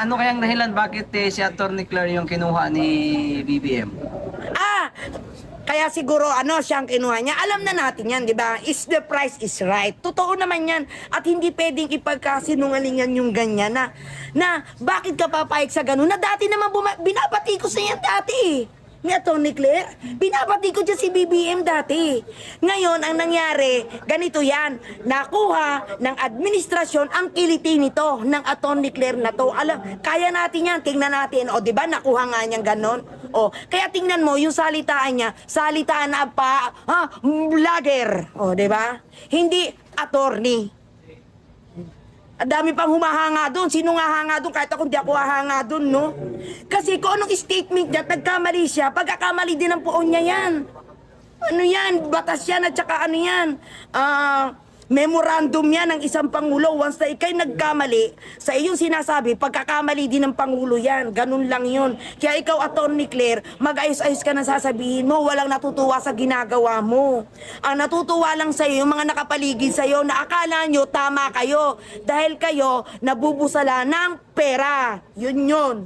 Ano kayang dahilan bakit si Attorney Claire yung kinuha ni BBM? Kaya siguro siyang kinuha niya. Alam na natin yan, di ba? Is the price is right. Totoo naman yan. At hindi pwedeng ipagkasinungalingan yung ganyan na bakit ka papayag sa ganun? Na dati naman binabati ko sa yan dati eh. Ni Atty. Claire, binabati ko dyan si BBM dati. Ngayon, ang nangyari, ganito yan. Nakuha ng administrasyon ang kiliti nito, ng Atty. Claire na to. Alam, kaya natin yan, tingnan natin. O, di ba, nakuha nga niyang ganon. O, kaya tingnan mo, yung salitaan niya, salitaan na vlogger. O, di ba? Hindi attorney. Ang dami pang humahanga doon. Sino nga hanga doon? Kahit ako hindi ako hahanga doon, no? Kasi kung anong statement niya, nagkamali siya, pagkakamali din ang puon niya yan. Ano yan? Batas yan at saka ano yan? Memorandum yan ng isang pangulo. Once na ikay nagkamali, sa iyong sinasabi, pagkakamali din ng pangulo yan. Ganun lang yun. Kaya ikaw, Atty. Claire, mag-ayos-ayos ka na sasabihin mo, walang natutuwa sa ginagawa mo. Ang natutuwa lang sa'yo, yung mga nakapaligid sa'yo, na akala nyo tama kayo. Dahil kayo, nabubusala ng pera. Yun yun.